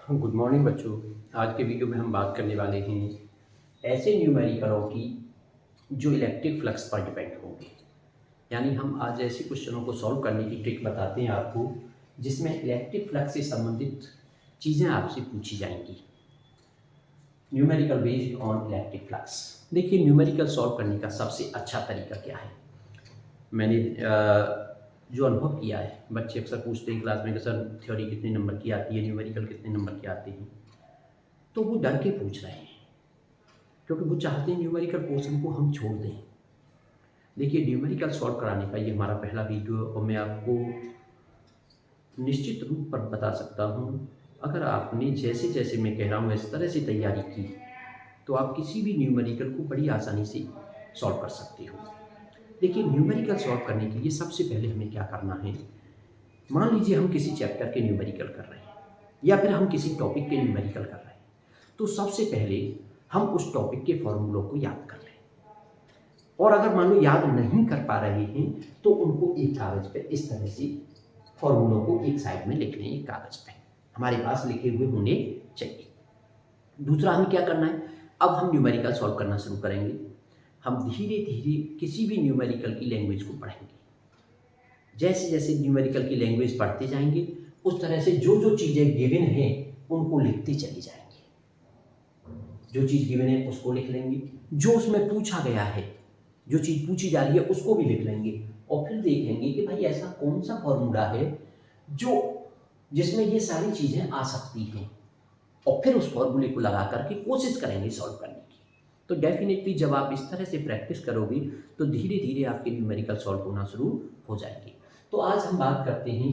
Good morning बच्चों। आज के वीडियो में हम बात करने वाले हैं ऐसे न्यूमेरिकलों की जो इलेक्ट्रिक फ्लक्स पर डिपेंड होंगे। यानी हम आज ऐसे क्वेश्चनों को सॉल्व करने की ट्रिक बताते हैं आपको, जिसमें इलेक्ट्रिक फ्लक्स से संबंधित चीज़ें आपसे पूछी जाएंगी। Numerical based on electric flux. देखिए, न्यूमेरिकल सॉल्व करने का सबसे अच्छा तरीका क्या है। मैंने जो अनुभव किया है, बच्चे अक्सर पूछते हैं क्लास में कि सर थ्योरी कितने नंबर की आती है, न्यूमेरिकल कितने नंबर की आती है। तो वो डर के पूछ रहे हैं, क्योंकि वो चाहते हैं न्यूमेरिकल पोर्शन को हम छोड़ दें। देखिए, न्यूमेरिकल सॉल्व कराने का ये हमारा पहला वीडियो और मैं आपको निश्चित रूप पर बता सकता हूँ, अगर आपने जैसे जैसे मैं कह रहा हूँ इस तरह से तैयारी की, तो आप किसी भी न्यूमेरिकल को बड़ी आसानी से सॉल्व कर सकते हो। देखिए, न्यूमेरिकल सॉल्व करने के लिए सबसे पहले हमें क्या करना है। मान लीजिए हम किसी चैप्टर के न्यूमेरिकल कर रहे हैं या फिर हम किसी टॉपिक के न्यूमेरिकल कर रहे हैं, तो सबसे पहले हम उस टॉपिक के फॉर्मूलों को याद कर लें। और अगर मान लो याद नहीं कर पा रहे हैं तो उनको एक कागज पे इस तरह से फॉर्मूलों को एक साइड में लिख लें, एक कागज पे हमारे पास लिखे हुए होने चाहिए। दूसरा हमें क्या करना है, अब हम न्यूमेरिकल सॉल्व करना शुरू करेंगे। हम धीरे धीरे किसी भी न्यूमेरिकल की लैंग्वेज को पढ़ेंगे। जैसे जैसे न्यूमेरिकल की लैंग्वेज पढ़ते जाएंगे, उस तरह से जो जो चीज़ें गिवन हैं उनको लिखते चले जाएंगे। जो चीज़ गिवन है उसको लिख लेंगे, जो उसमें पूछा गया है, जो चीज़ पूछी जा रही है उसको भी लिख लेंगे। और फिर देखेंगे कि भाई ऐसा कौन सा फॉर्मूला है जो जिसमें ये सारी चीज़ें आ सकती हैं, और फिर उस फॉर्मूले को लगा करके कोशिश करेंगे सॉल्व करने की। तो डेफिनेटली जब आप इस तरह से प्रैक्टिस करोगे तो धीरे धीरे आपके न्यूमेरिकल सॉल्व होना शुरू हो जाएंगे। तो आज हम बात करते हैं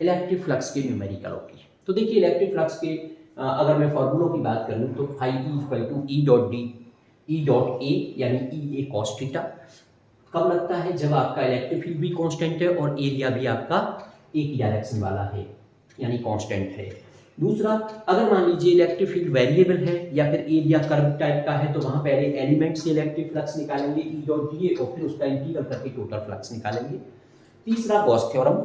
इलेक्ट्रिक फ्लक्स के न्यूमेरिकलों की। तो देखिए, इलेक्ट्रिक फ्लक्स के अगर मैं फॉर्मूलों की बात करूं तो phi E equal to E dot D E dot A, यानी ई ए कॉस थीटा। कब लगता है, जब आपका इलेक्ट्रिक फील्ड भी कांस्टेंट है और एरिया भी आपका एक ही डायरेक्शन वाला है, यानी कांस्टेंट है। दूसरा, अगर मान लीजिए इलेक्ट्रिक फील्ड वेरिएबल है या फिर एरिया कर्व टाइप का है, तो वहां पहले एलिमेंट से इलेक्ट्रिक फ्लक्स निकालेंगे ई डॉट डी ए, और फिर उसका इंटीग्रल करके टोटल फ्लक्स निकालेंगे। तीसरा, गॉस थ्योरम।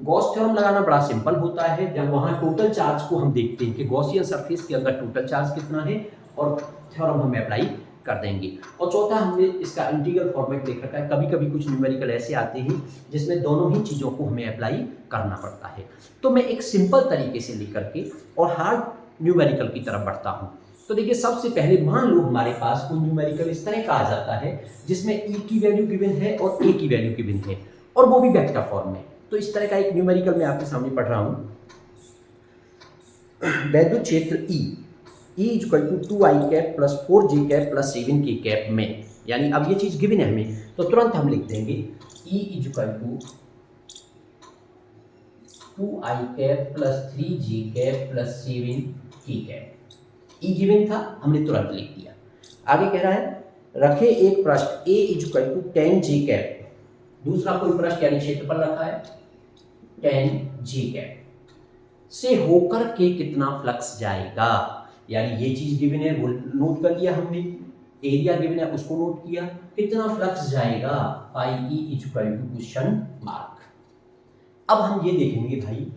गॉस थ्योरम लगाना बड़ा सिंपल होता है, जब वहां टोटल चार्ज को हम देखते हैं कि गॉसियन सरफेस के अंदर टोटल चार्ज कितना है, और थ्योरम हम अप्लाई कर देंगे। और चौथा, हमने इसका इंटीग्रल फॉर्मेट देख रखा है। कभी कभी कुछ न्यूमेरिकल ऐसे आते हैं जिसमें दोनों ही चीज़ों को हमें अप्लाई करना पड़ता है। तो मैं एक सिंपल तरीके से लिख करके और हार्ड न्यूमेरिकल की तरफ बढ़ता हूँ। तो देखिए, सबसे पहले मान लो हमारे पास कोई न्यूमेरिकल इस तरह का आ जाता है जिसमें ई की वैल्यू गिवन है और ए की वैल्यू गिवन है, और वो भी वेक्टर फॉर्म में। तो इस तरह का एक न्यूमेरिकल मैं आपके सामने पढ़ रहा हूँ। वैद्युत क्षेत्र E equal to 2i cap plus 4j cap plus 7k cap में, यानी अब ये चीज गिवन है हमें, तो तुरंत हम लिख देंगे E equal to 2i cap plus 3j cap plus 7k cap. E given था, हमने तुरंत लिख दिया। आगे कह रहा है, रखे एक पृष्ठ ए इक्वल टू 10j कैप। दूसरा कोई पृष्ठ यानी क्षेत्रफल रखा है 10j कैप से होकर के कितना फ्लक्स जाएगा, यानी ये चीज गिवन है वो नोट कर लिया हमने, एरिया गिवन है उसको नोट किया, कितना फ्लक्स जाएगा phi E equal to question mark. अब हम ये देखेंगे भाई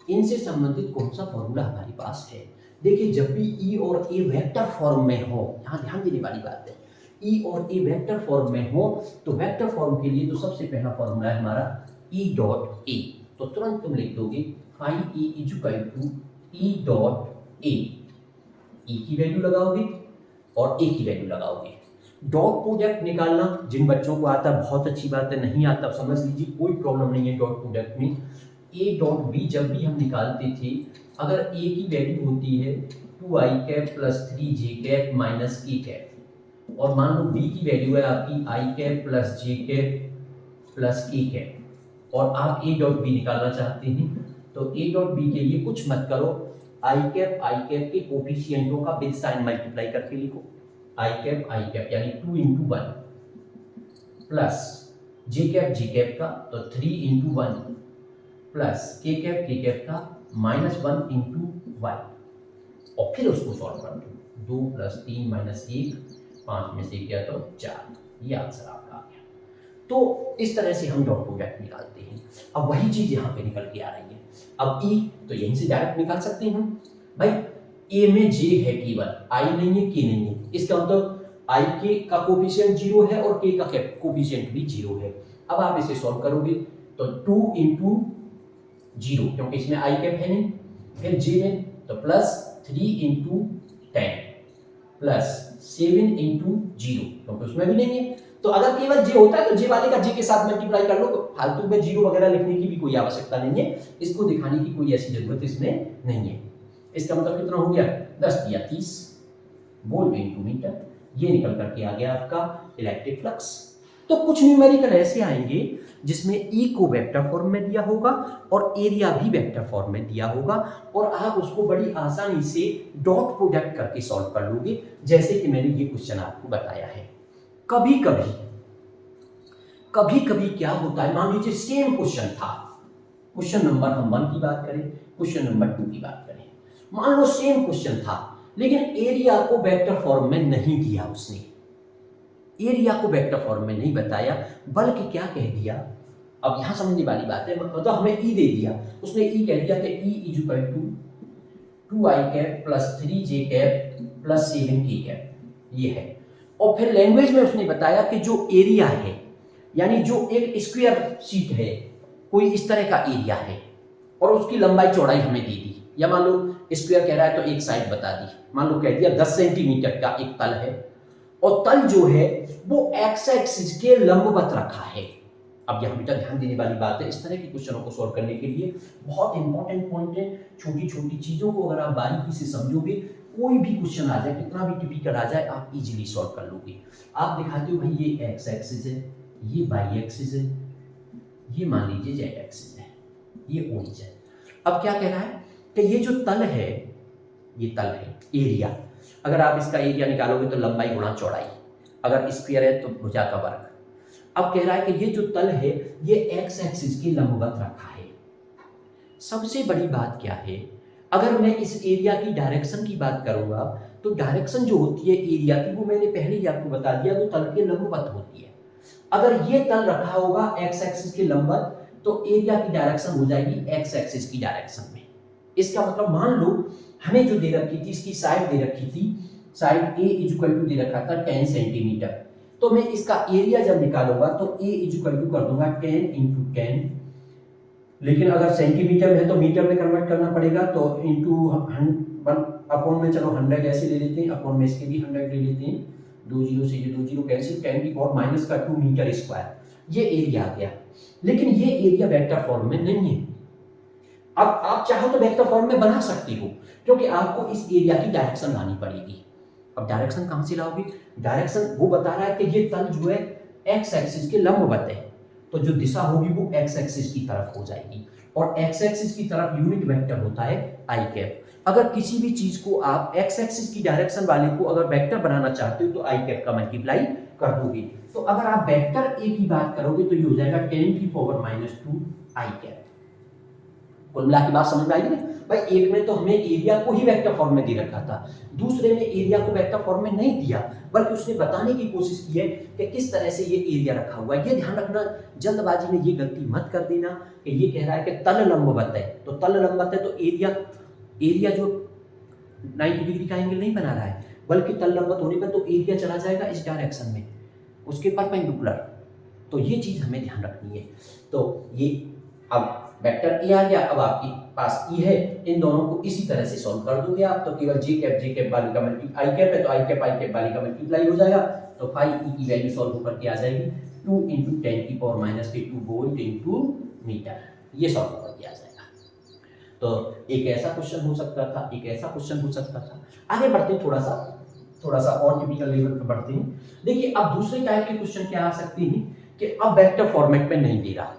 इनसे संबंधित कौन सा फॉर्मूला हमारे पास है। देखिए, जब भी ई और ए वेक्टर फॉर्म में हो, यहाँ ध्यान देने वाली बात है, ई और ए वेक्टर फॉर्म में हो तो वेक्टर फॉर्म के लिए तो सबसे पहला फॉर्मूला है हमारा ई डॉट ए। तो तुरंत तुम लिख दोगे phi E equal to E dot a. E की वैल्यू लगाओगे और ए की वैल्यू लगाओगे। डॉट प्रोडक्ट निकालना जिन बच्चों को आता है बहुत अच्छी बात है, नहीं आता समझ लीजिए, कोई प्रॉब्लम नहीं है डॉट प्रोडक्ट में। ए डॉट बी जब भी हम निकालते थे, अगर ए की वैल्यू होती है 2i cap plus 3j cap minus k cap, और मान लो बी की वैल्यू है आपकी i cap plus j cap plus k cap, और आप ए डॉट बी निकालना चाहते हैं, तो ए डॉट बी के लिए कुछ मत करो, आई कैप के कोफिशिएंटों का विद साइन मल्टीप्लाई करके लिखो। आई कैप यानी 2 इंटू 1 प्लस जे कैप का तो 3 इंटू 1 प्लस के कैप का माइनस 1 इंटू 1, और फिर उसको सॉल्व कर दो। 2 प्लस 3 माइनस 1, 5 में से किया तो 4, ये आंसर आपका आ गया। तो इस तरह से हम डॉट प्रोडक्ट निकालते हैं। अब वही चीज यहाँ पे निकल के आ रही है। अब ई तो यहीं से डायरेक्ट निकाल सकते हैं हम, भाई ए में जे है केवल, आई नहीं है, के नहीं है, इसका मतलब आई के का कोफिशिएंट 0 है और के का कोफिशिएंट भी 0 है। अब आप इसे सॉल्व करोगे तो 2 इंटू 0, क्योंकि इसमें आई कैप है नहीं, फिर जे है तो प्लस 3 इंटू 10 प्लस 7 इंटू 0, क्योंकि उसमें भी नहीं है। तो अगर केवल जे होता है तो जे वाले का जे के साथ मल्टीप्लाई कर लो, तो फालतू में 0 वगैरह लिखने की भी कोई आवश्यकता नहीं है, इसको दिखाने की कोई ऐसी जरूरत इसमें नहीं है। इसका मतलब कितना हो गया, 10 दिया 30 वोल्ट इंटू मीटर, ये निकल करके आ गया आपका इलेक्ट्रिक फ्लक्स। तो कुछ न्यूमेरिकल ऐसे आएंगे जिसमें ई को वेक्टर फॉर्म में दिया होगा और एरिया भी वेक्टर फॉर्म में दिया होगा, और आप उसको बड़ी आसानी से डॉट प्रोडक्ट करके सॉल्व कर लोगे, जैसे कि मैंने ये क्वेश्चन आपको बताया है। कभी कभी क्या होता है, मान लीजिए सेम क्वेश्चन था, क्वेश्चन नंबर हम 1 की बात करें, क्वेश्चन नंबर 2 की बात करें, मान लो सेम क्वेश्चन था लेकिन एरिया को वेक्टर फॉर्म में नहीं दिया, उसने एरिया को वेक्टर फॉर्म में नहीं बताया, बल्कि क्या कह दिया, अब यहां समझने वाली बात है, मतलब हमें ई दे दिया, उसने ई कह दिया कि E is equal to 2i cap plus 3j cap plus 7k cap, ये है। और फिर लैंग्वेज में उसने बताया कि जो एरिया है, यानी जो एक स्क्वायर शीट है, कोई इस तरह का एरिया है और उसकी लंबाई चौड़ाई हमें दे दी, या मान लो स्क्वायर कह रहा है तो एक साइड बता दी, मान लो कह दिया 10 सेंटीमीटर का एक तल है और तल जो है वो एक्स एक्सिस के लंबवत रखा है। अब यहां बेटा ध्यान देने वाली बात है, इस तरह के क्वेश्चनों को सॉल्व करने के लिए बहुत इंपॉर्टेंट पॉइंट है, छोटी छोटी चीजों को अगर आप बारीकी से समझोगे, कोई भी क्वेश्चन आ जाए, कितना भी टिपिकल आ जाए, आप इजीली सॉल्व कर लोगे। आप दिखाते हो भाई ये एक्स एक्सिस है, ये वाई एक्सिस है, ये मान लीजिए जेड एक्सिस है, ये ओरिजिन है। अब क्या कह रहा है कि ये जो तल है, ये तल है एरिया, अगर आप इसका एरिया निकालोगे तो लंबाई गुणा चौड़ाई, अगर स्क्वायर है तो भुजा का वर्ग। अब कह रहा है कि ये जो तल है ये एक्स एक्सिस के लंबवत रखा है। सबसे बड़ी बात क्या है, अगर मैं इस एरिया की डायरेक्शन की बात करूंगा तो डायरेक्शन जो होती है एरिया की, वो मैंने पहले ही आपको बता दिया, वो तल के लंबवत होती है। अगर ये तल रखा होगा एक्स एक्सिस के लंबवत, तो एरिया की डायरेक्शन हो जाएगी एक्स एक्सिस की डायरेक्शन में। इसका मतलब मान लो हमें जो दे रखी थी, इसकी साइड दे रखी थी, side a is equal to दे रखा था 10 सेंटीमीटर, तो मैं इसका एरिया जब निकालूंगा तो ए इज इक्वल टू कर दूंगा 10 इंटू 10, लेकिन अगर सेंटीमीटर में है तो मीटर में कन्वर्ट करना पड़ेगा, तो इंटू अपॉन में, चलो 100 ऐसे ले लेते हैं, अपॉन में इसके भी 100 ले लेते हैं, 2 जीरो से ये 2 जीरो कैंसिल, 10 की पावर माइनस का 2 मीटर स्क्वायर, ये एरिया आ गया। लेकिन ये एरिया वेक्टर फॉर्म में नहीं है। अब आप चाहो तो वेक्टर फॉर्म में बना सकते हो, क्योंकि आपको इस एरिया की डायरेक्शन लानी पड़ेगी। अब डायरेक्शन कहां से लाओगे, डायरेक्शन वो बता रहा है कि ये तल जो है एक्स एक्सिस के लंबवत है, तो जो दिशा होगी वो एक्स एक्सिस की तरफ हो जाएगी, और एक्स एक्सिस की तरफ यूनिट वेक्टर होता है आई कैप। अगर किसी भी चीज को आप एक्स एक्सिस की डायरेक्शन वाले को अगर वेक्टर बनाना चाहते हो तो आई कैप का मल्टीप्लाई कर दोगे। तो अगर आप वेक्टर ए की बात करोगे तो ये हो जाएगा 10 की पावर -2 आई कैप। कुल मिला के बात समझ में आएगी ना भाई, एक में तो हमें एरिया को ही वेक्टर फॉर्म में दे रखा था, दूसरे में एरिया को वेक्टर फॉर्म में नहीं दिया, बल्कि उसने बताने की कोशिश की है कि किस तरह से ये एरिया रखा हुआ है। ये ध्यान रखना, जल्दबाजी में ये गलती मत कर देना कि ये कह रहा है कि तल लंबवत है, तो तल लंबवत है तो एरिया जो 90 डिग्री का एंगल नहीं बना रहा है, बल्कि तल लंबवत होने पर तो एरिया चला जाएगा इस डायरेक्शन में, उसके परपेंडिकुलर। तो ये चीज हमें ध्यान रखनी है। तो ये अब वेक्टर ए आ गया, अब आपके पास ई है, इन दोनों को इसी तरह से सॉल्व कर दोगे आप, तो केवल जे कैप वाली का मल्टीप्लाई आई कैप है तो आई कैप वाली का मल्टीप्लाई हो जाएगा, तो फाई ई की वैल्यू सॉल्व होकर के आ जाएगी 2 इंटू 10 की पावर -2 वोल्ट इंटू मीटर, ये सॉल्व होकर के आ जाएगा। तो एक ऐसा क्वेश्चन हो सकता था, एक ऐसा क्वेश्चन हो सकता था। आगे बढ़ते हैं, थोड़ा सा और टिपिकल लेवल पर बढ़ते हैं। देखिए अब दूसरे टाइप के क्वेश्चन क्या आ सकते हैं कि अब वेक्टर फॉर्मेट में नहीं दे रहा,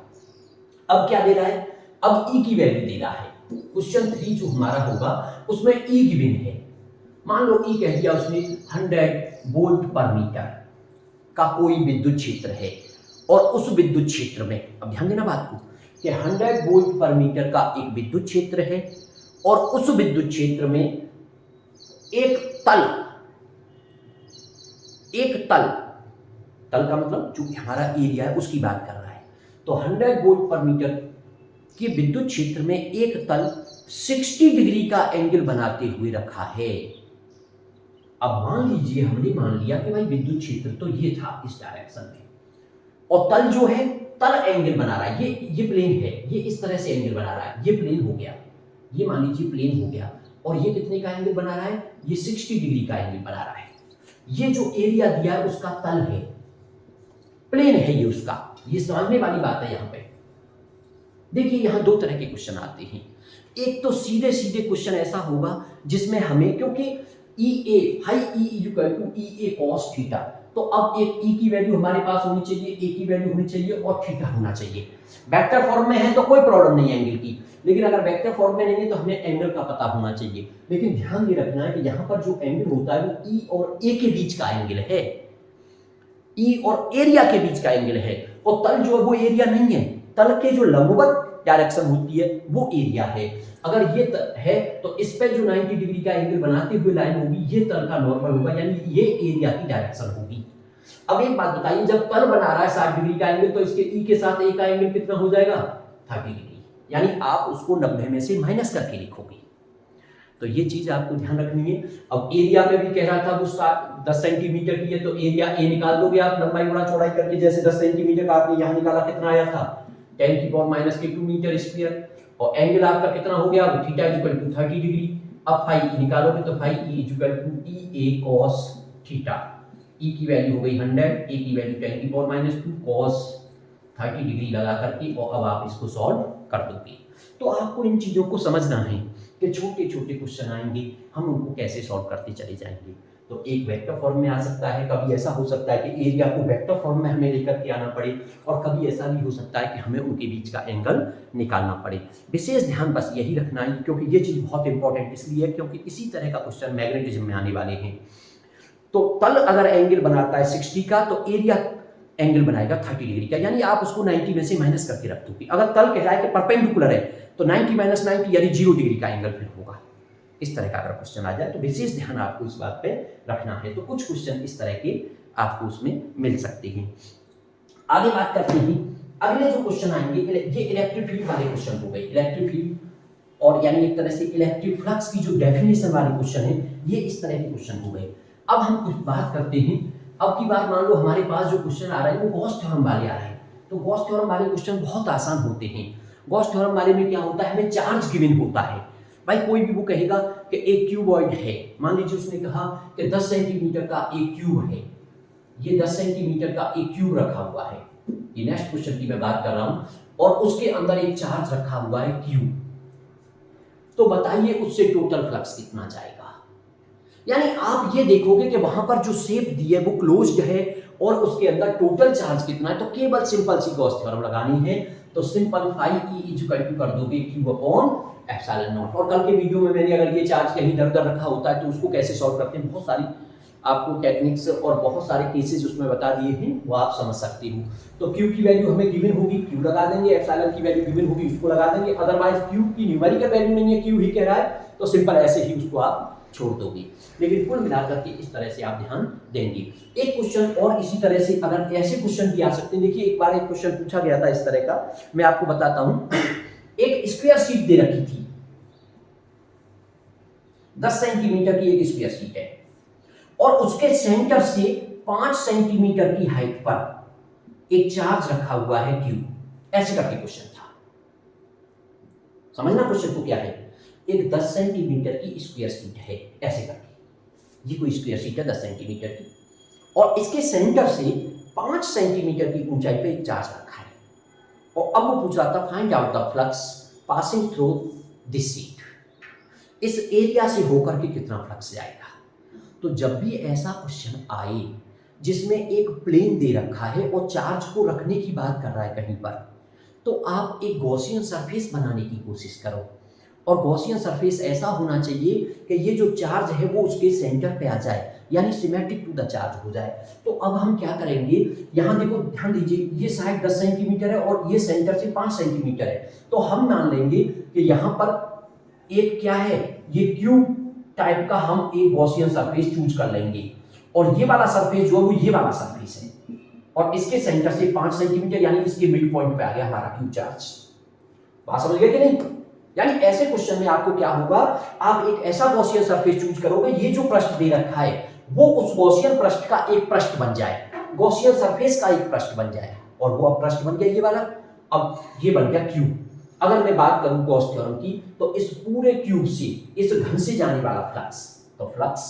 अब क्या दे रहा है, अब ई की वैल्यू दे रहा है। क्वेश्चन 3 जो हमारा होगा उसमें ई गिवन है, मान लो ई कह दिया उसने 100 वोल्ट पर मीटर का कोई विद्युत क्षेत्र है, और उस विद्युत क्षेत्र में, अब ध्यान देना बात को, कि 100 वोल्ट पर मीटर का एक विद्युत क्षेत्र है, और उस विद्युत क्षेत्र में एक तल का मतलब जो हमारा एरिया है उसकी बात कर रहा है। तो 100 वोल्ट पर मीटर के विद्युत क्षेत्र में एक तल 60 डिग्री का एंगल बनाते हुए रखा है। अब मान लीजिए हमने मान लिया कि भाई विद्युत क्षेत्र तो ये था इस डायरेक्शन में, और तल जो है तल एंगल बना रहा है, ये प्लेन है, ये इस तरह से एंगल बना रहा है, ये प्लेन हो गया, ये मान लीजिए प्लेन हो गया, और ये कितने का एंगल बना रहा है, ये 60 डिग्री का एंगल बना रहा है। ये जो एरिया दिया है उसका तल है, प्लेन है ये उसका, ये समझने वाली बात है। यहां पे देखिए यहां दो तरह के क्वेश्चन आते हैं। एक तो सीधे सीधे क्वेश्चन ऐसा होगा जिसमें हमें, क्योंकि ई ए हाई e equal to e a cos theta, तो अब एक ई की वैल्यू हमारे पास होनी चाहिए, ए की वैल्यू होनी चाहिए और थीटा होना चाहिए। वेक्टर फॉर्म में है तो कोई प्रॉब्लम नहीं है एंगल की, लेकिन अगर वेक्टर फॉर्म में नहीं है तो हमें एंगल का पता होना चाहिए। लेकिन ध्यान ये रखना है कि यहाँ पर जो एंगल होता है वो ई और ए के बीच का एंगल है, ई और एरिया के बीच का एंगल है, और तल जो है वो एरिया नहीं है, तल के जो लंबवत डायरेक्शन होती है वो एरिया है। अगर ये है तो इस पे जो 90 डिग्री का एंगल बनाते हुए लाइन होगी ये तल का नॉर्मल होगा, यानी ये एरिया की डायरेक्शन होगी। अब एक बात बताइए, जब तल बना रहा है 60 डिग्री का एंगल तो इसके ई के साथ ए का एंगल कितना हो जाएगा, 30 डिग्री, यानी आप उसको 90 में से माइनस करके लिखोगे। तो ये चीज आपको ध्यान रखनी है। अब एरिया में भी कह रहा था वो 10 सेंटीमीटर की है, तो एरिया ए निकाल दोगे आप लंबाई गुणा चौड़ाई करके। जैसे 10 सेंटीमीटर का आपने यहाँ निकाला, कितना आया था 10⁻⁻² मीटर स्क्वायर, और एंगल आपका कितना हो गया, थीटा इक्वल टू 30 डिग्री। अब फाई ई निकालोगे तो phi E equal to e a cos theta, e की वैल्यू हो गई 100, ए की वैल्यू 10⁻² कॉस 30 डिग्री लगा करके, और अब आप इसको सॉल्व कर दोगे। तो आपको इन चीजों को समझना है कि छोटे छोटे क्वेश्चन आएंगे, हम उनको कैसे सॉल्व करते चले जाएंगे। तो एक वेक्टर फॉर्म में आ सकता है, कभी ऐसा हो सकता है कि एरिया को वेक्टर फॉर्म में हमें लेकर के आना पड़े, और कभी ऐसा भी हो सकता है कि हमें उनके बीच का एंगल निकालना पड़े। विशेष ध्यान बस यही रखना है, क्योंकि ये चीज़ बहुत इंपॉर्टेंट इसलिए है क्योंकि इसी तरह का क्वेश्चन मैग्नेटिज्म में आने वाले हैं। तो तल अगर एंगल बनाता है 60 का तो एरिया एंगल बनाएगा 30 डिग्री का, यानी आप उसको 90 में से माइनस करके रख दोगे। अगर तल कह रहा है कि परपेंडिकुलर है तो 90 - 90 यानी 0 डिग्री का एंगल फिर होगा। इस तरह का अगर क्वेश्चन आ जाए तो विशेष ध्यान आपको इस बात पे रखना है। तो कुछ क्वेश्चन इस तरह के आपको उसमें मिल सकते हैं। आगे बात करते हैं, अगले जो क्वेश्चन आएंगे ये इलेक्ट्रिक फील्ड वाले क्वेश्चन हो गए। इलेक्ट्रिक फील्ड और यानी एक तरह से इलेक्ट्रिक फ्लक्स की जो डेफिनेशन वाले क्वेश्चन है, ये इस तरह के क्वेश्चन हो गए। अब हम कुछ बात करते हैं, अब की बार मान लो हमारे पास जो क्वेश्चन आ रहे हैं वो गॉस थ्योरम वाले आ रहे हैं। तो गॉस थ्योरम वाले क्वेश्चन बहुत आसान होते हैं। गॉस थ्योरम वाले में क्या होता है, हमें चार्ज गिवन होता है। भाई कोई भी वो कहेगा कि एक क्यूबॉइड है, मान लीजिए उसने कहा कि 10 सेंटीमीटर का एक क्यूब है, ये 10 सेंटीमीटर का एक क्यूब रखा हुआ है, ये नेक्स्ट क्वेश्चन की मैं बात कर रहा हूं, और उसके अंदर एक चार्ज रखा हुआ है क्यू। तो बताइए उससे टोटल फ्लक्स कितना जाएगा। यानी आप ये देखोगे कि वहां पर जो शेप दी है वो क्लोज्ड है और उसके अंदर टोटल चार्ज कितना है। तो केवल सिंपल सी गॉस थ्योरम लगानी है, तो simple phi E equal to कर दोगे क्यू अपॉन एप्सिलॉन नॉट। और कल के वीडियो में मैंने अगर ये चार्ज कहीं इधर उधर रखा होता है तो उसको कैसे सॉल्व करते हैं, बहुत सारी आपको टेक्निक्स और बहुत सारे केसेस उसमें बता दिए हैं, वो आप समझ सकते हो। तो क्यू की वैल्यू हमें गिवन होगी, क्यू लगा देंगे, एप्सिलॉन की वैल्यू गिवन होगी, उसको लगा देंगे। अदरवाइज क्यू की न्यूमेरिकल वैल्यू नहीं है, क्यू ही कह रहा है, तो सिंपल ऐसे ही उसको आप छोड़ दोगे। लेकिन कुल मिलाकर के इस तरह से आप ध्यान देंगे। एक क्वेश्चन और इसी तरह से अगर ऐसे क्वेश्चन भी आ सकते हैं। देखिए एक बार एक क्वेश्चन पूछा गया था इस तरह का, मैं आपको बताता हूं। एक स्क्वायर शीट दे रखी थी, 10 सेंटीमीटर की एक स्क्वायर शीट है, और उसके सेंटर से 5 सेंटीमीटर की हाइट पर एक चार्ज रखा हुआ है क्यू। ऐसे करके क्वेश्चन था, समझना क्वेश्चन को क्या है। एक 10 सेंटीमीटर की स्क्वायर शीट है, ऐसे करके ये कोई स्क्वायर शीट है 10 सेंटीमीटर की, और इसके सेंटर से 5 सेंटीमीटर की ऊंचाई पे एक चार्ज रखा है। और अब वो पूछ रहा था find out the flux passing through this sheet, इस एरिया से होकर के कितना फ्लक्स जाएगा। तो जब भी ऐसा क्वेश्चन आए जिसमें एक प्लेन दे रखा है और चार्ज को रखने की बात कर रहा है कहीं पर, तो आप एक गॉसियन सरफेस बनाने की कोशिश करो। और गॉसियन सरफेस ऐसा होना चाहिए कि ये जो चार्ज है वो उसके सेंटर पे आ जाए, यानी सिमेट्रिक टू द चार्ज हो जाए। तो अब हम क्या करेंगे, यहाँ देखो ध्यान दीजिए, ये साइड 10 सेंटीमीटर है और ये सेंटर से 5 सेंटीमीटर है। तो हम मान लेंगे कि यहाँ पर एक क्या है, ये क्यूब टाइप का हम एक गॉसियन सरफेस चूज कर लेंगे, और ये वाला सरफेस जो है वो ये वाला सरफेस है, और इसके सेंटर से 5 सेंटीमीटर यानी इसके मिड पॉइंट पे आ गया हमारा क्यूब चार्ज। बात समझ गए कि नहीं। यानी ऐसे क्वेश्चन में आपको क्या होगा, आप एक ऐसा गॉसियन सरफेस चूज करोगे, ये जो पृष्ठ दे रखा है वो उस गॉसियन पृष्ठ का एक पृष्ठ बन जाए, गॉसियन सरफेस का एक पृष्ठ बन जाए, और वो अब पृष्ठ बन गया ये वाला। अब ये बन गया क्यूब। अगर मैं बात करूं गॉस थ्योरम की, तो इस पूरे क्यूब से, इस घन से जाने वाला फ्लक्स, तो flux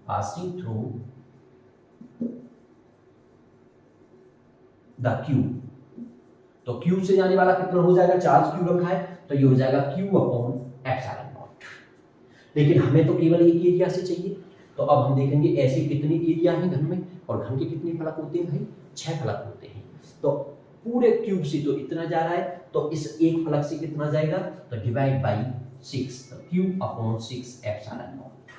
passing through the cube, तो क्यूब से जाने वाला कितना हो जाएगा, चार्ज क्यूब रखा है, तो ये हो जाएगा क्यू अपॉन एप्सिलॉन नॉट। लेकिन हमें तो केवल एक एरिया से चाहिए, तो अब हम देखेंगे ऐसे कितने एरिया हैं घन में, और घन के कितने फलक होते हैं भाई, 6 फलक होते हैं। तो पूरे क्यूब से तो इतना जा रहा है, तो इस एक फलक से कितना जाएगा, तो डिवाइड बाई 6, तो cube upon 6 epsilon not.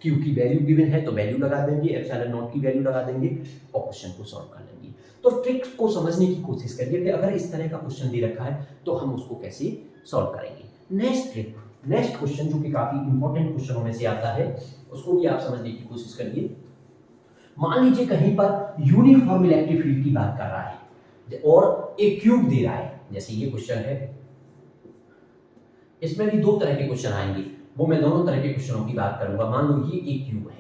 Q की वैल्यू गिवन है तो वैल्यू लगा देंगे, एप्सिलॉन नॉट की वैल्यू लगा देंगे और क्वेश्चन को सॉल्व कर लेंगे। तो ट्रिक को समझने की कोशिश करिए कि अगर इस तरह का क्वेश्चन दे रखा है तो हम उसको कैसे सॉल्व करेंगे। नेक्स्ट ट्रिक, नेक्स्ट क्वेश्चन जो कि काफी इंपॉर्टेंट क्वेश्चनों में से आता है, उसको भी आप समझने की कोशिश करिए। मान लीजिए कहीं पर यूनिफॉर्म इलेक्ट्रिक फील्ड की बात कर रहा है और एक क्यूब दे रहा है, जैसे ये क्वेश्चन है, इसमें भी दो तरह के क्वेश्चन आएंगे, वो मैं दोनों तरह के क्वेश्चनों की बात करूंगा। मान लो ये एक क्यूब है,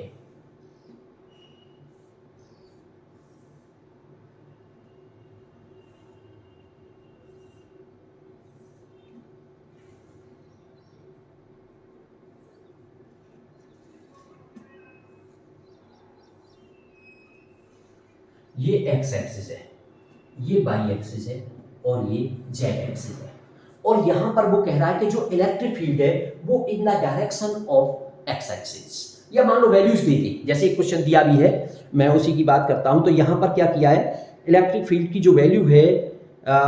ये एक्स एक्सिस है, ये वाई एक्सिस है और ये जेड एक्सिस है, और यहां पर वो कह रहा है कि जो इलेक्ट्रिक फील्ड है वो in the direction of x axis, या मान लो वैल्यूज दे दी, जैसे एक क्वेश्चन दिया भी है, मैं उसी की बात करता हूं। तो यहां पर क्या किया है, इलेक्ट्रिक फील्ड की जो वैल्यू है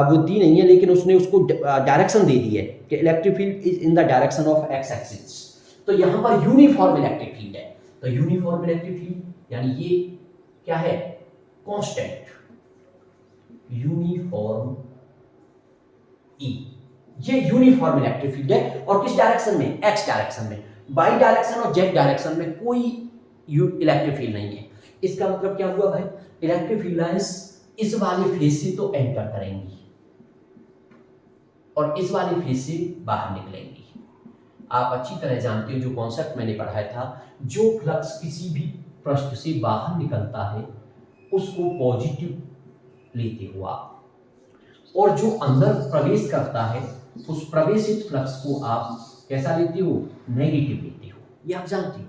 वो दी नहीं है, लेकिन उसने उसको डायरेक्शन दे दी है कि electric field is in the direction of x axis. तो यहां पर यूनिफॉर्म इलेक्ट्रिक फील्ड है, तो यूनिफॉर्म इलेक्ट्रिक फील्ड यानी ये क्या है, कांस्टेंट यूनिफॉर्म ई, ये यूनिफॉर्म इलेक्ट्रिक फील्ड है, और किस डायरेक्शन में, एक्स डायरेक्शन में। वाई डायरेक्शन और जेड डायरेक्शन में कोई इलेक्ट्रिक फील्ड नहीं है। इसका मतलब क्या हुआ भाई, इलेक्ट्रिक फील्ड लाइंस इस वाले फेज से तो एंटर करेंगी और इस वाले फेज से बाहर निकलेंगी। आप अच्छी तरह जानते हो, जो कॉन्सेप्ट मैंने पढ़ाया था, जो फ्लक्स किसी भी पृष्ठ से बाहर निकलता है उसको पॉजिटिव लेते हो आप, और जो अंदर प्रवेश करता है उस प्रवेशित फ्लक्स को आप कैसा लेते हो, नेगेटिव लेते हो, ये आप जानते हो।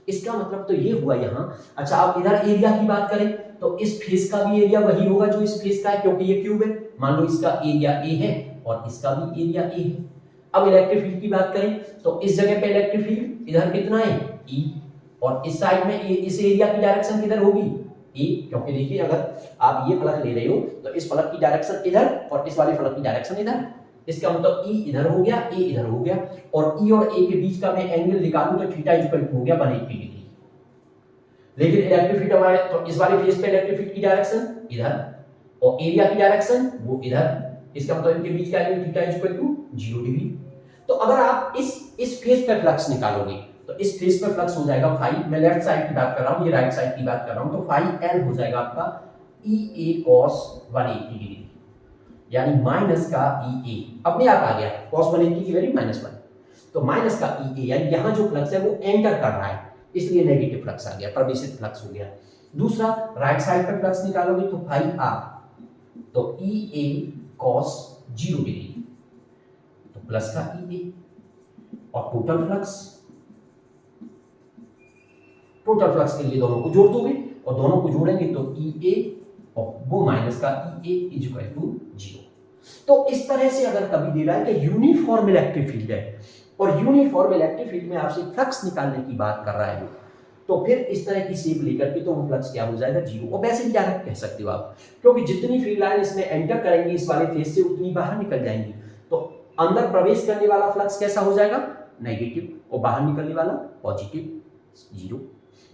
इसका मतलब तो ये हुआ यहाँ। अच्छा, आप इधर एरिया की बात करें तो इस फेस का भी एरिया वही होगा जो इस फेस का है, क्योंकि ये क्यूब है। मान लो इसका एरिया ए है और इसका भी एरिया ए है। अब इलेक्ट्रिक फील्ड की बात करें तो इस जगह पे इलेक्ट्रिक फील्ड इधर कितना है, ई, और इस साइड में इस एरिया की डायरेक्शन किधर होगी, ए, क्योंकि देखिए अगर आप ये फलक ले रहे हो तो इस फलक की डायरेक्शन इधर और इस वाले फलक की डायरेक्शन इधर, इसका मतलब ई इधर हो गया, ए इधर हो गया, और ई और ए के बीच का मैं एंगल निकालूं तो थीटा इक्वल हो गया 180 डिग्री। लेकिन इलेक्ट्रिक फील्ड हमारे, तो इस वाले फेस पे इलेक्ट्रिक फील्ड की डायरेक्शन इधर और एरिया की डायरेक्शन वो इधर, इसका मतलब इनके बीच का angle theta equal to 0 degree. तो अगर आप इस फेस पे फ्लक्स निकालोगे तो इस फेस पे फ्लक्स हो जाएगा फाई, मैं लेफ्ट साइड की बात कर रहा हूं, ये राइट साइड की बात कर रहा हूं, तो फाई एल हो जाएगा आपका ई ए cos 180 डिग्री, यानी माइनस का ई ए, अपने आप आ गया cos 180 की वैल्यू -1, तो माइनस का ई ए, यानी यहां जो फ्लक्स है वो एंटर कर रहा है, इसलिए नेगेटिव फ्लक्स आ गया, प्रवेशित फ्लक्स हो गया। दूसरा, राइट साइड पे फ्लक्स निकालोगे तो फाई आर, तो ई ए cos 0 डिग्री, तो प्लस का ई ए, और टोटल फ्लक्स के लिए दोनों को जोड़ दोगे और दोनों को जोड़ेंगे तो ई ए और वो माइनस का ई ए इज इक्वल टू 0। तो इस तरह से अगर कभी दे रहा है कि यूनिफॉर्म इलेक्ट्रिक फील्ड है और यूनिफॉर्म इलेक्ट्रिक फील्ड में आपसे फ्लक्स निकालने की बात कर रहा है वो, तो फिर इस तरह की शेप लेकर के तो वो फ्लक्स क्या हो जाएगा, 0। और वैसे भी क्या कह सकते हो आप, क्योंकि जितनी फील्ड लाइन इसमें एंटर करेंगी इस वाले फेस से उतनी बाहर निकल जाएंगी, तो अंदर प्रवेश करने वाला फ्लक्स कैसा हो जाएगा, नेगेटिव, और बाहर निकलने वाला पॉजिटिव, 0।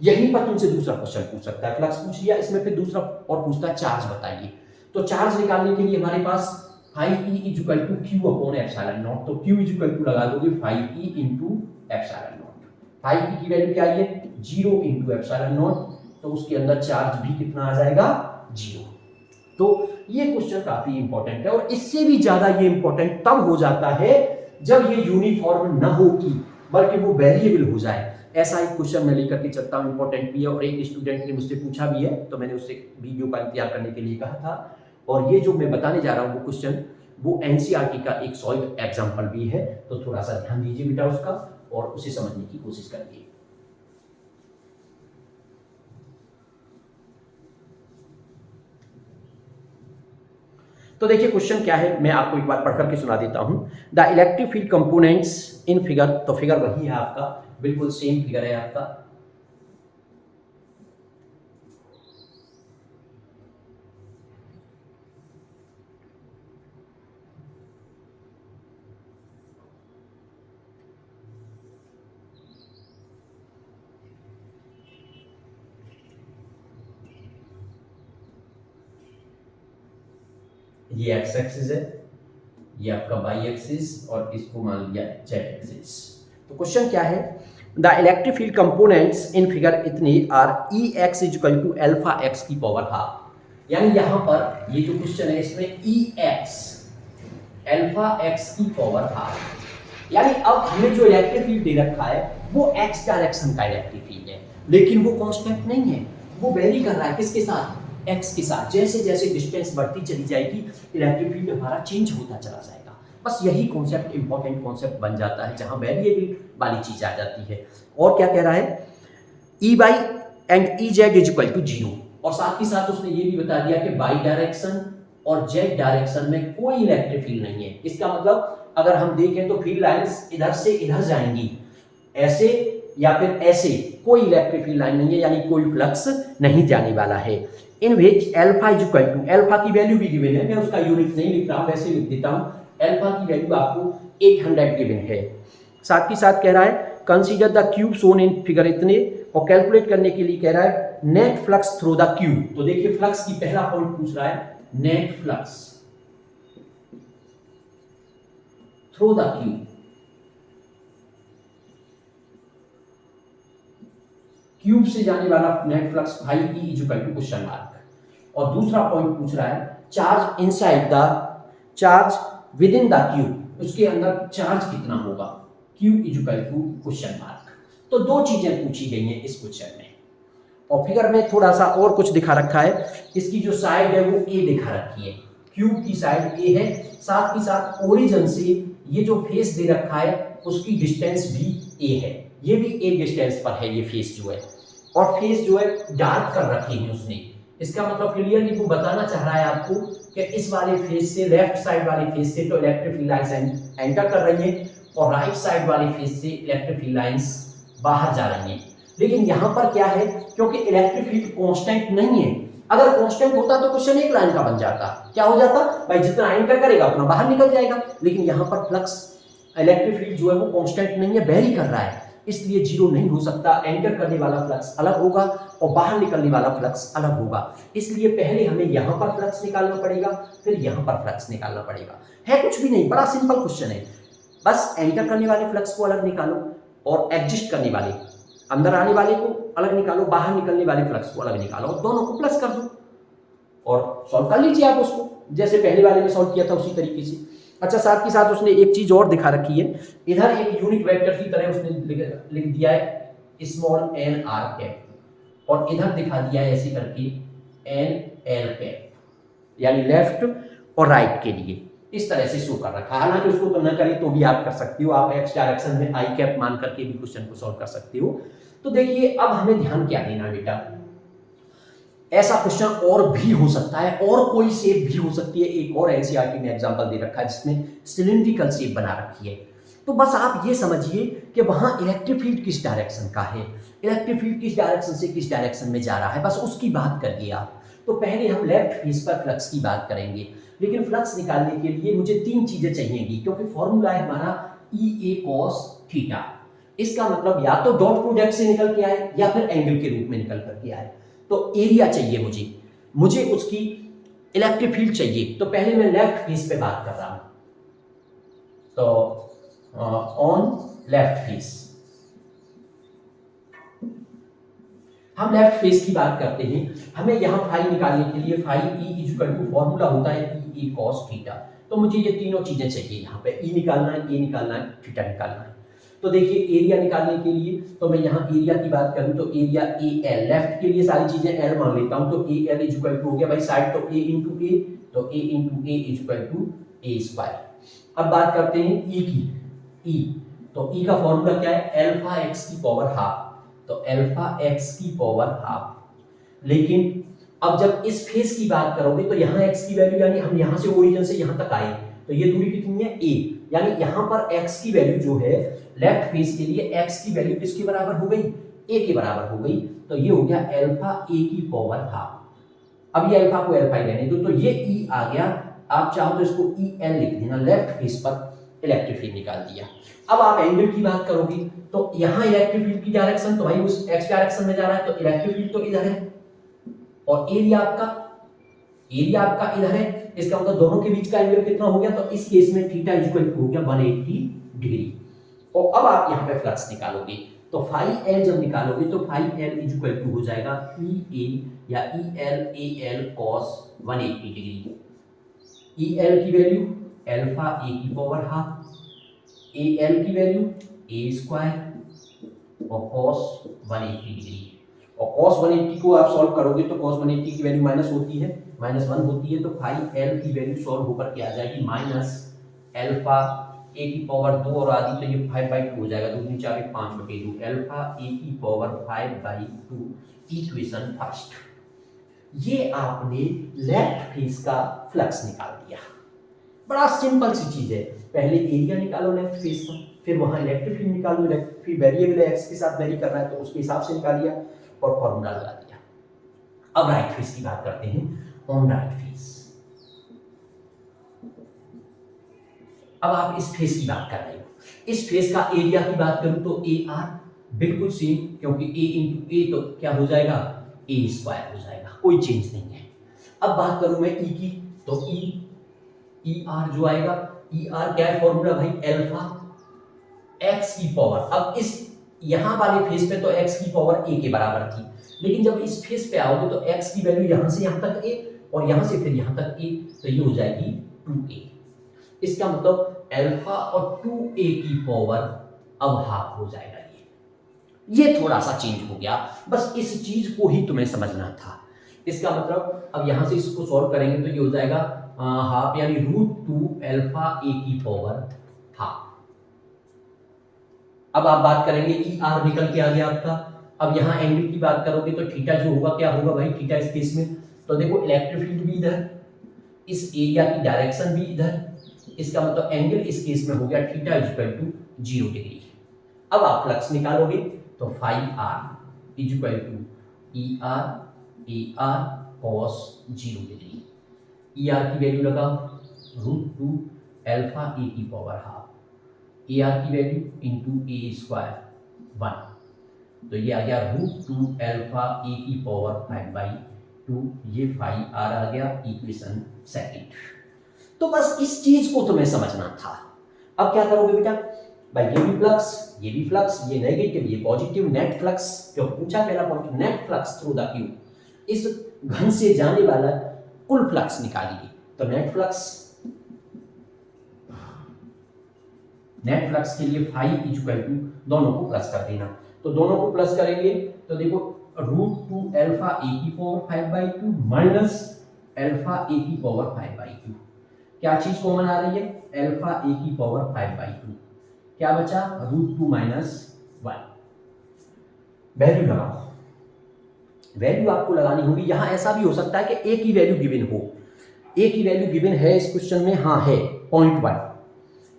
यहीं पर तुमसे दूसरा क्वेश्चन पूछ सकता है, फ्लक्स पूछ लिया, इसमें फिर दूसरा और पूछता है चार्ज बताइए। तो चार्ज निकालने के लिए हमारे पास phi E is equal to Q upon epsilon naught, तो क्यू इज इक्वल टू लगा दोगे phi E into epsilon naught. Phi E की वैल्यू क्या आई है, 0 इनटू एप्सिलॉन नॉट, तो उसके अंदर चार्ज भी कितना आ जाएगा, 0। तो ये क्वेश्चन काफी इंपॉर्टेंट है और इससे भी ज्यादा ये इंपॉर्टेंट तब हो जाता है जब ये यूनिफॉर्म न हो कि बल्कि वो वेरिएबल हो जाए। ऐसा एक क्वेश्चन मैं लेकर के चलता हूँ, इंपॉर्टेंट भी है और एक स्टूडेंट ने मुझसे पूछा भी है, तो मैंने उससे वीडियो का इंतजार करने के लिए कहा था। और ये जो मैं बताने जा रहा हूँ वो क्वेश्चन वो एनसीईआरटी का एक सॉल्व एग्जाम्पल भी है, तो थोड़ा सा ध्यान दीजिए बेटा उसका और उसे समझने की कोशिश करिए। तो देखिए क्वेश्चन क्या है, मैं आपको एक बार पढ़ करके सुना देता हूं। The electric field components in figure, तो फिगर वही है आपका, बिल्कुल सेम फिगर है आपका। ये एक्स एक्सिस है, ये आपका वाई एक्सिस और इसको मान लिया जेड एक्सिस। तो क्वेश्चन क्या है, the electric field components in figure इतने are E x equal to alpha x की पावर हाफ। यानी यहां पर ये जो क्वेश्चन है इसमें ई एक्स एल्फा एक्स की पावर हाफ, यानी अब हमें जो इलेक्ट्रिक फील्ड दे रखा है वो एक्स डायरेक्शन का इलेक्ट्रिक फील्ड है, लेकिन वो कांस्टेंट नहीं है, वो वेरी कर रहा है किसके साथ, एक्स के साथ। जैसे जैसे डिस्टेंस बढ़ती चली जाएगी इलेक्ट्रिक फील्ड हमारा चेंज होता चला जाएगा। बस यही कॉन्सेप्ट इंपॉर्टेंट कॉन्सेप्ट बन जाता है जहां वेरिएबल वाली चीज आ जाती है। और क्या कह रहा है, E y and E z is equal to 0, और साथ ही साथ उसने ये भी बता दिया कि बाई डायरेक्शन और जेड डायरेक्शन में कोई इलेक्ट्रिक फील्ड नहीं है। इसका मतलब अगर हम देखें तो फील्ड लाइंस इधर से इधर जाएंगी, ऐसे या फिर ऐसे, कोई इलेक्ट्रिक फील्ड लाइन नहीं है, यानी कोई फ्लक्स नहीं जाने वाला है। In which alpha is equal to, alpha की वैल्यू भी गिवन है, मैं उसका यूनिट नहीं लिख रहा हूं, वैसे लिख देता हूं। एल्फा की वैल्यू आपको 800 गिवन है। साथ ही साथ कह रहा है consider the cube shown in figure इतने, और कैलकुलेट करने के लिए कह रहा है net flux through the cube. तो देखिए फ्लक्स की पहला पॉइंट पूछ रहा है, net flux through the cube, cube से जाने वाला नेट फ्लक्स भाई E is equal to question mark. और दूसरा पॉइंट पूछ रहा है charge inside the, charge within the cube, उसके अंदर चार्ज कितना होगा, cube is equal to question mark. तो दो चीजें पूछी गई हैं इस क्वेश्चन में। और फिगर में थोड़ा सा और कुछ दिखा रखा है, इसकी जो साइड है वो ए दिखा रखी है, क्यूब की साइड ए है, साथ ही साथ ओरिजिन से ये जो फेस दे रखा है उसकी डिस्टेंस भी ए है, ये भी ए डिस्टेंस पर है ये फेस जो है, और फेस जो है डार्क कर रखी है उसने। इसका मतलब क्लियरली वो बताना चाह रहा है आपको कि इस वाले फेस से, लेफ्ट साइड वाले फेस से तो इलेक्ट्रिक फील्ड लाइंस एंटर कर रही है, और राइट साइड वाले फेस से इलेक्ट्रिक फील्ड लाइंस बाहर जा रही है। लेकिन यहां पर क्या है, क्योंकि इलेक्ट्रिक फील्ड कांस्टेंट नहीं है, अगर कांस्टेंट होता तो क्वेश्चन एक लाइन का बन जाता, क्या हो जाता भाई, जितना एंटर करेगा उतना बाहर निकल जाएगा। लेकिन यहां पर फ्लक्स, इलेक्ट्रिक फील्ड जो है वो कांस्टेंट नहीं है, वेरी कर रहा है, इसलिए जीरो नहीं हो सकता। एंटर करने वाला फ्लक्स अलग होगा और बाहर निकलने वाला फ्लक्स अलग होगा, इसलिए पहले हमें यहां पर फ्लक्स निकालना पड़ेगा, फिर यहां पर फ्लक्स निकालना पड़ेगा। है कुछ भी नहीं, बड़ा सिंपल क्वेश्चन है, बस एंटर करने वाले फ्लक्स को अलग निकालो और एग्जिस्ट करने वाले, अंदर आने वाले को अलग निकालो, बाहर निकलने वाले फ्लक्स को अलग निकालो, और दोनों को प्लस कर दो और सॉल्व कर लीजिए आप उसको, जैसे पहले वाले में सॉल्व किया था उसी तरीके से। अच्छा, साथ ही साथ उसने एक चीज और दिखा रखी है, इधर एक यूनिट वेक्टर की तरह उसने लिख दिया है स्मॉल एन आर कैप, और इधर दिखा दिया है ऐसे करके एन एल कैप, यानी लेफ्ट और राइट के लिए इस तरह से शो कर रखा है। हालांकि उसको तो न करें तो भी आप कर सकते हो, आप एक्स डायरेक्शन में आई कैप मान करके भी क्वेश्चन को सॉल्व कर सकते हो। तो देखिए अब हमें ध्यान क्या देना बेटा, ऐसा क्वेश्चन और भी हो सकता है, और कोई शेप भी हो सकती है। एक और एनसीईआरटी में एग्जांपल दे रखा है जिसमें सिलिंड्रिकल शेप बना रखी है, तो बस आप ये समझिए कि वहां इलेक्ट्रिक फील्ड किस डायरेक्शन का है, इलेक्ट्रिक फील्ड किस डायरेक्शन से किस डायरेक्शन में जा रहा है, बस उसकी बात करिए आप। तो पहले हम लेफ्ट फेस पर फ्लक्स की बात करेंगे, लेकिन फ्लक्स निकालने के लिए मुझे तीन चीजें चाहिएगी, क्योंकि फॉर्मूला है हमारा ई ए कॉस थीटा। इसका मतलब या तो डॉट प्रोडक्ट से निकल के आए या फिर एंगल के रूप में निकल करके आए। तो एरिया चाहिए मुझे उसकी इलेक्ट्रिक फील्ड चाहिए। तो पहले मैं लेफ्ट फेस पे बात कर रहा हूं, तो ऑन लेफ्ट फेस, हम लेफ्ट फेस की बात करते हैं। हमें यहाँ फाई निकालने के लिए phi E equal to formula होता है ई कॉस थीटा। तो मुझे ये तीनों चीजें चाहिए, यहाँ पे ई निकालना है, ए निकालना है, थीटा निकालना है। तो देखिए एरिया निकालने के लिए तो मैं यहाँ एरिया की बात करूँ तो एरिया ए एल, लेफ्ट के लिए सारी चीजें एल मान लेता हूँ, तो ए एल इक्वल टू हो गया भाई साइड तो ए इंटू ए, तो a into a equal to a square. अब बात करते हैं ई की, ई तो ई का फॉर्मूला क्या है, अल्फा एक्स की पावर हाफ, तो अल्फा एक्स की पावर हाफ। लेकिन अब जब इस फेस की बात करोगे तो यहाँ एक्स की वैल्यू, यानी हम यहाँ से ओरिजिन से यहाँ तक आए तो ये दूरी कितनी है ए, यानी यहाँ पर एक्स की वैल्यू जो है लेफ्ट फेस के लिए एक्स की वैल्यू किसके बराबर हो गई, ए के बराबर हो गई। तो ये हो गया अल्फा ए की पावर हाफ। अब ये अल्फा को अल्फा ही रहने दो, तो ये ई आ गया। आप चाहो तो इसको ई एल लिख देना, लेफ्ट फेस पर इलेक्ट्रिक फील्ड निकाल दिया। अब आप एंगल की बात करोगे तो यहाँ इलेक्ट्रिक फील्ड की डायरेक्शन तो भाई उस एक्स डायरेक्शन में जा रहा है, तो इलेक्ट्रिक फील्ड तो इधर है, और एरिया आपका इधर है। इसका मतलब दोनों के बीच का एंगल कितना हो गया, तो इस केस में थीटा इक्वल टू हो गया 180 डिग्री। और अब आप यहाँ पे फ्लक्स निकालोगे तो फाई एल जब निकालोगे तो फाई एल इक्वल टू हो जाएगा ई ए या E L cos 180 degree. E L की वैल्यू अल्फा ए की पावर हाफ, ए एल की वैल्यू ए स्क्वायर और कॉस 180 डिग्री। और cos 180 को आप सॉल्व करोगे तो cos 180 की वैल्यू माइनस होती है, -1 होती है, तो फाई एल की वैल्यू सॉल्व होकर के आ जाएगी माइनस अल्फा ए की पावर 2 और आधी, तो ये 5/2 हो जाएगा, 2 3 4 5/2 अल्फा ए की पावर 5/2 इक्वेशन फर्स्ट। ये आपने लेफ्ट फेस का फ्लक्स निकाल दिया। बड़ा सिंपल सी चीज है, पहले एरिया निकालो लेफ्ट फेस का, फिर वहां इलेक्ट्रिक फील्ड निकालो, इलेक्ट्रिक फील्ड वेरिएबल एक्स के साथ वेरी कर रहा है तो उसके हिसाब से निकाल लिया और फॉर्मूला लगा दिया। अब राइट फेस की बात करते हैं, ऑन राइट फेस। अब आप इस फेस की बात कर रहे हो, इस फेस का एरिया की बात करूं तो ए आर बिल्कुल सेम, क्योंकि ए इंटू ए तो क्या हो जाएगा, ए स्क्वायर हो जाएगा, कोई चेंज नहीं है। अब बात करूं मैं ई की, तो ई आर जो आएगा, ई आर क्या है फॉर्मूला भाई, अल्फा एक्स की पावर। अब इस यहां वाले फेस पे तो एक्स की पावर ए के बराबर थी, लेकिन जब इस फेस पे आओगे तो एक्स की वैल्यू यहां से यहां तक ए और यहां से फिर यहां तक ए, तो ये हो जाएगी 2a। इसका मतलब अल्फा और 2a की पावर अब हाफ हो जाएगा। ये थोड़ा सा चेंज हो गया, बस इस चीज को ही तुम्हें समझना था। इसका मतलब अब यहां से इसको सॉल्व करेंगे तो ये हो जाएगा हाफ, यानी √2 अल्फा ए की पावर हाफ। अब आप बात करेंगे ई आर निकल के आ गया आपका। अब यहाँ एंगल की बात करोगे तो थीटा जो होगा क्या होगा भाई, थीटा इस केस में तो देखो इलेक्ट्रिक फील्ड भी इधर, इस एरिया की डायरेक्शन भी इधर, इसका मतलब एंगल इस केस में हो गया थीटा इक्वल टू 0 डिग्री। अब आप फ्लक्स निकालोगे तो phi R equal to E R cos 0 degree. E R की वैल्यू लगाओ √2 अल्फा ए की पावर हाफ, ए आर की वैल्यू इंटू ए स्क्वायर 1, तो ये आ गया √2 अल्फा ए की पावर 5/2, ये फाई आर आ गया इक्वेशन सेकंड। तो बस इस चीज को तुम्हें समझना था। अब क्या करोगे बेटा, भाई ये भी फ्लक्स, ये भी फ्लक्स, ये नेगेटिव ये पॉजिटिव, नेट फ्लक्स जो पूछा पहला point, net flux through the tube, इस घन से जाने वाला कुल फ्लक्स निकालिए। तो नेट फ्लक्स के लिए फाई इक्वल टू दोनों को प्लस कर देना, तो दोनों को प्लस करेंगे तो देखो √2 अल्फा ए की पावर 5/2 माइनस अल्फा ए की पावर 5/2, क्या चीज कॉमन आ रही है, अल्फा ए की पावर 5/2, क्या बचा √2 - 1। वैल्यू लगाओ, वैल्यू आपको लगानी होगी। यहां ऐसा भी हो सकता है कि ए की वैल्यू गिवन हो, ए की वैल्यू गिवन है इस क्वेश्चन में, हाँ है 0.1,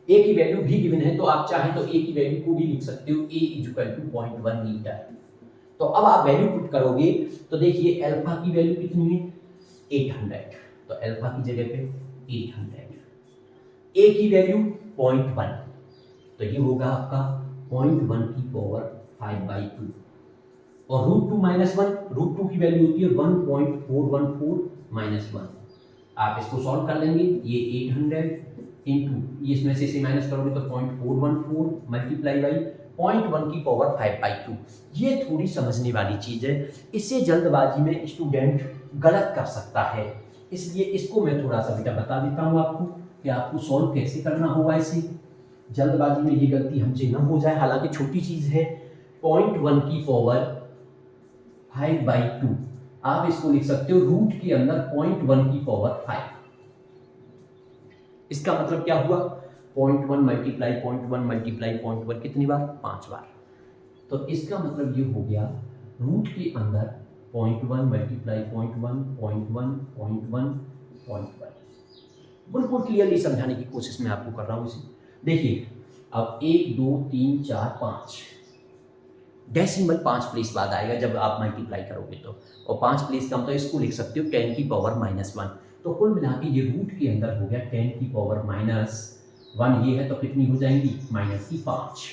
ए की वैल्यू भी गिवन है, तो आप चाहें तो ए की वैल्यू को भी लिख सकते हो, ए इक्वल टू 0.1 मीटर। तो अब आप वैल्यू पुट करोगे तो देखिए अल्फा की वैल्यू कितनी है 800, तो अल्फा की जगह पे 800, ए की वैल्यू 0.1, तो ये होगा आपका 0.1 की पावर 5/2, और √2 - 1, √2 की वैल्यू होती है 1.414 - 1। आप इसको सॉल्व कर लेंगे, ये 800 इंटू इसमें से इसे माइनस करोगे तो 0.414 मल्टीप्लाई बाई 0.1 की पावर 5/2। ये थोड़ी समझने वाली चीज़ है, इससे जल्दबाजी में स्टूडेंट गलत कर सकता है, इसलिए इसको मैं थोड़ा सा बेटा बता देता हूँ आपको कि आपको सॉल्व कैसे करना होगा। इसे जल्दबाजी में ये गलती हमसे ना हो जाए, हालांकि छोटी चीज़ है। 0.1 की पावर 5/2 आप इसको लिख सकते हो रूट के अंदर 0.1 की पावर 5। इसका मतलब क्या हुआ, 0.1 मल्टीप्लाई 0.1 मल्टीप्लाई 0.1 कितनी बार, 5 बार। तो इसका मतलब ये हो गया रूट के अंदर 0.1 मल्टीप्लाई 0.1 0.1 0.1 0.1। बिल्कुल क्लियरली समझाने की कोशिश मैं आपको कर रहा हूँ इसे। देखिए अब 1 2 3 4 5 डेसिमल 5 प्लेस बाद आएगा जब आप मल्टीप्लाई करोगे तो, और 5 प्लेस का मतलब इसको लिख सकते हो 10 की पावर -1। तो कुल मिला के ये रूट के अंदर हो गया 10 की पावर -1, ये है तो कितनी हो जाएंगी -5।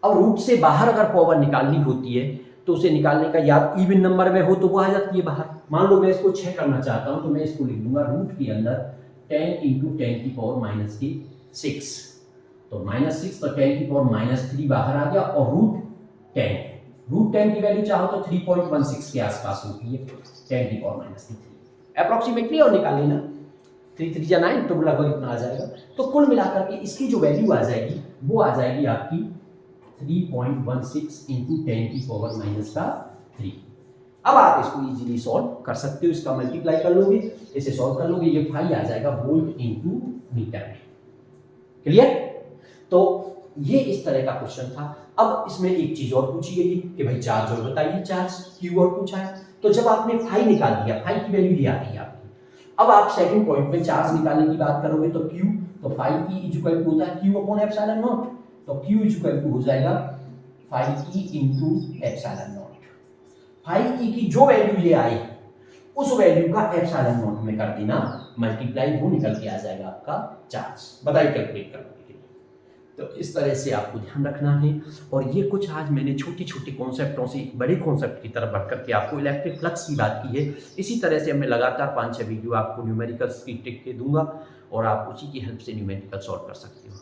अब रूट से बाहर अगर पावर निकालनी होती है तो उसे निकालने का या इवन नंबर में हो तो वो आ जाती है बाहर। मान लो मैं इसको 6 करना चाहता हूँ तो मैं इसको लिख दूंगा रूट के अंदर 10 इंटू 10 की पावर -6, तो -6 तो 10 की पावर -3 बाहर आ गया, और रूट 10 की वैल्यू चाहो तो 3.16 के आसपास होती है, 10 की पावर -3 अप्रोक्सीमेटली, और निकाल लेना 3 3 या 9 तो लगभग इतना आ जाएगा। तो कुल मिलाकर के इसकी जो वैल्यू आ जाएगी वो आ जाएगी आपकी 3.16 इंटू 10 की पावर -3। अब आप इसको इजीली सॉल्व कर सकते हो, इसका मल्टीप्लाई कर लोगे, इसे सॉल्व कर लोगे, ये फाई आ जाएगा वोल्ट इंटू मीटर में। क्लियर? तो ये इस तरह का क्वेश्चन था। अब इसमें एक चीज और पूछी गई है कि भाई चार्ज और बताइए, चार्ज क्यू और पूछा है। तो जब आपने फाई निकाल दिया, फाई की वैल्यू ये आ गई आपकी, अब आप सेकंड पॉइंट में चार्ज निकालने की बात करोगे तो क्यू, तो फाई ई इक्वल टू होता है क्यू अपॉन एप्सिलॉन नॉट, तो क्यू इक्वल टू हो जाएगा phi E into epsilon naught. Phi E की जो वैल्यू ये आई उस वैल्यू का एप्सिलॉन नॉट में कर देना मल्टीप्लाई, वो निकल के आ जाएगा आपका चार्ज। बताइए कैलकुलेट करने के लिए। तो इस तरह से आपको ध्यान रखना है। और ये कुछ आज मैंने छोटी छोटी कॉन्सेप्टों से एक बड़े कॉन्सेप्ट की तरफ बढ़ करके आपको इलेक्ट्रिक फ्लक्स की बात की है। इसी तरह से मैं लगातार 5-6 वीडियो आपको न्यूमेरिकल्स की टिक के दूंगा और आप उसी की हेल्प से न्यूमेरिकल सॉल्व कर सकते हो।